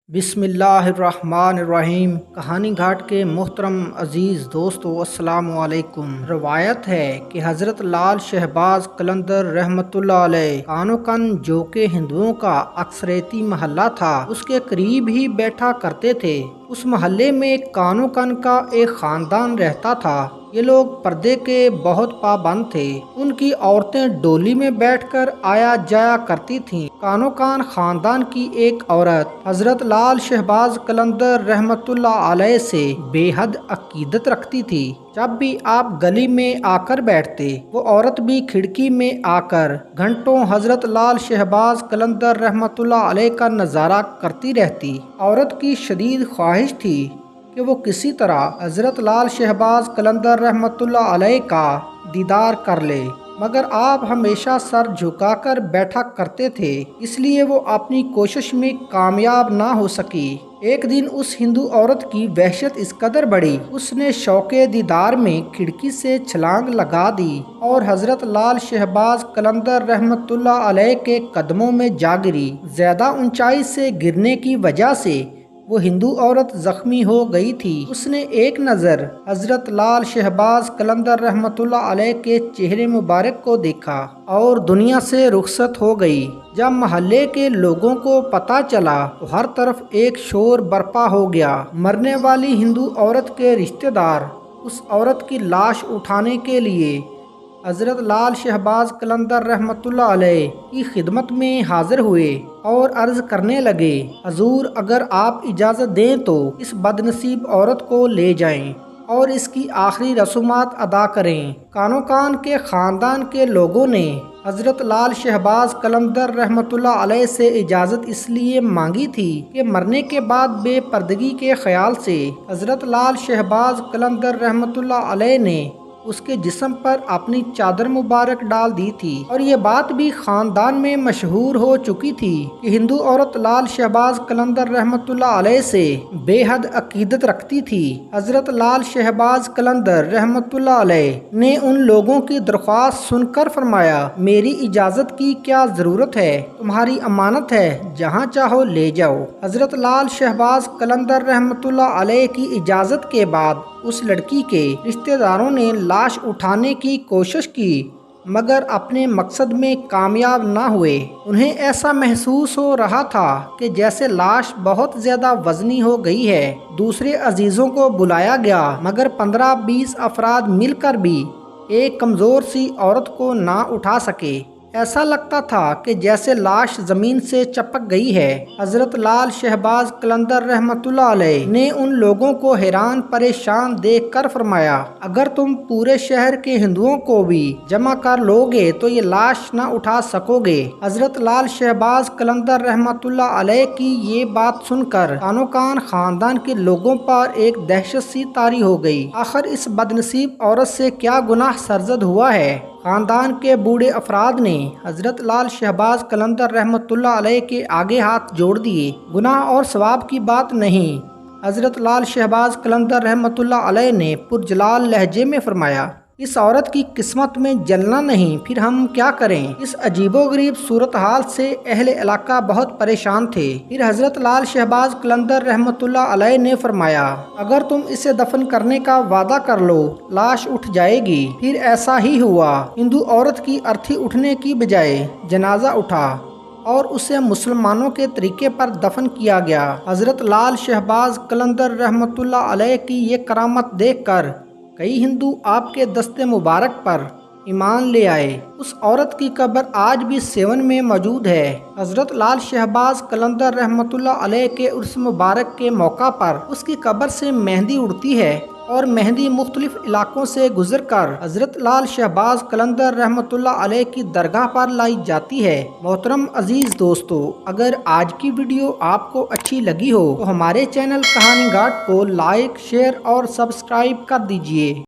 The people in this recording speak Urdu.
بسم اللہ الرحمن الرحیم۔ کہانی گھاٹ کے محترم عزیز دوستو، السلام علیکم۔ روایت ہے کہ حضرت لال شہباز قلندر رحمۃ اللہ علیہ کانوکن، جو کہ ہندوؤں کا اکثریتی محلہ تھا، اس کے قریب ہی بیٹھا کرتے تھے۔ اس محلے میں کانوکن کا ایک خاندان رہتا تھا۔ یہ لوگ پردے کے بہت پابند تھے۔ ان کی عورتیں ڈولی میں بیٹھ کر آیا جایا کرتی تھیں۔ کانوکان خاندان کی ایک عورت حضرت لال شہباز قلندر رحمۃ اللہ علیہ سے بے حد عقیدت رکھتی تھی۔ جب بھی آپ گلی میں آ کر بیٹھتے، وہ عورت بھی کھڑکی میں آ کر گھنٹوں حضرت لال شہباز قلندر رحمۃ اللہ علیہ کا نظارہ کرتی رہتی۔ عورت کی شدید خواہش تھی کہ وہ کسی طرح حضرت لال شہباز قلندر رحمۃ اللہ علیہ کا دیدار کر لے، مگر آپ ہمیشہ سر جھکا کر بیٹھا کرتے تھے، اس لیے وہ اپنی کوشش میں کامیاب نہ ہو سکی۔ ایک دن اس ہندو عورت کی وحشت اس قدر بڑھی، اس نے شوق دیدار میں کھڑکی سے چھلانگ لگا دی اور حضرت لال شہباز قلندر رحمۃ اللہ علیہ کے قدموں میں جا گری۔ زیادہ اونچائی سے گرنے کی وجہ سے وہ ہندو عورت زخمی ہو گئی تھی۔ اس نے ایک نظر حضرت لال شہباز قلندر رحمۃ اللہ علیہ کے چہرے مبارک کو دیکھا اور دنیا سے رخصت ہو گئی۔ جب محلے کے لوگوں کو پتہ چلا تو ہر طرف ایک شور برپا ہو گیا۔ مرنے والی ہندو عورت کے رشتہ دار اس عورت کی لاش اٹھانے کے لیے حضرت لال شہباز قلندر رحمۃ اللہ علیہ کی خدمت میں حاضر ہوئے اور عرض کرنے لگے، حضور، اگر آپ اجازت دیں تو اس بد نصیب عورت کو لے جائیں اور اس کی آخری رسومات ادا کریں۔ کانوکان کے خاندان کے لوگوں نے حضرت لال شہباز قلندر رحمۃ اللہ علیہ سے اجازت اس لیے مانگی تھی کہ مرنے کے بعد بے پردگی کے خیال سے حضرت لال شہباز قلندر رحمۃ اللہ علیہ نے اس کے جسم پر اپنی چادر مبارک ڈال دی تھی، اور یہ بات بھی خاندان میں مشہور ہو چکی تھی کہ ہندو عورت لال شہباز قلندر رحمۃ اللہ علیہ سے بے حد عقیدت رکھتی تھی۔ حضرت لال شہباز قلندر رحمۃ اللہ علیہ نے ان لوگوں کی درخواست سن کر فرمایا، میری اجازت کی کیا ضرورت ہے، تمہاری امانت ہے، جہاں چاہو لے جاؤ۔ حضرت لال شہباز قلندر رحمۃ اللہ علیہ کی اجازت کے بعد اس لڑکی کے رشتہ داروں نے لاش اٹھانے کی کوشش کی، مگر اپنے مقصد میں کامیاب نہ ہوئے۔ انہیں ایسا محسوس ہو رہا تھا کہ جیسے لاش بہت زیادہ وزنی ہو گئی ہے۔ دوسرے عزیزوں کو بلایا گیا، مگر 15-20 افراد مل کر بھی ایک کمزور سی عورت کو نہ اٹھا سکے۔ ایسا لگتا تھا کہ جیسے لاش زمین سے چپک گئی ہے۔ حضرت لال شہباز قلندر رحمۃ اللہ علیہ نے ان لوگوں کو حیران پریشان دیکھ کر فرمایا، اگر تم پورے شہر کے ہندوؤں کو بھی جمع کر لو گے تو یہ لاش نہ اٹھا سکو گے۔ حضرت لال شہباز قلندر رحمۃ اللہ علیہ کی یہ بات سن کر کانوکان خاندان کے لوگوں پر ایک دہشت سی طاری ہو گئی۔ آخر اس بد نصیب عورت سے کیا گناہ سرزد ہوا ہے؟ خاندان کے بوڑھے افراد نے حضرت لال شہباز قلندر رحمۃ اللہ علیہ کے آگے ہاتھ جوڑ دیے۔ گناہ اور ثواب کی بات نہیں، حضرت لال شہباز قلندر رحمۃ اللہ علیہ نے پرجلال لہجے میں فرمایا، اس عورت کی قسمت میں جلنا نہیں، پھر ہم کیا کریں؟ اس عجیب و غریب صورتحال سے اہل علاقہ بہت پریشان تھے۔ پھر حضرت لال شہباز قلندر رحمۃ اللہ علیہ نے فرمایا، اگر تم اسے دفن کرنے کا وعدہ کر لو، لاش اٹھ جائے گی۔ پھر ایسا ہی ہوا۔ ہندو عورت کی ارتھی اٹھنے کی بجائے جنازہ اٹھا اور اسے مسلمانوں کے طریقے پر دفن کیا گیا۔ حضرت لال شہباز قلندر رحمۃ اللہ علیہ کی یہ کرامت دیکھ کر کئی ہندو آپ کے دست مبارک پر ایمان لے آئے۔ اس عورت کی قبر آج بھی سیون میں موجود ہے۔ حضرت لال شہباز قلندر رحمۃ اللہ علیہ کے عرس مبارک کے موقع پر اس کی قبر سے مہندی اڑتی ہے اور مہندی مختلف علاقوں سے گزر کر حضرت لال شہباز قلندر رحمۃ اللہ علیہ کی درگاہ پر لائی جاتی ہے۔ محترم عزیز دوستو، اگر آج کی ویڈیو آپ کو اچھی لگی ہو تو ہمارے چینل کہانی گھاٹ کو لائک، شیئر اور سبسکرائب کر دیجیے۔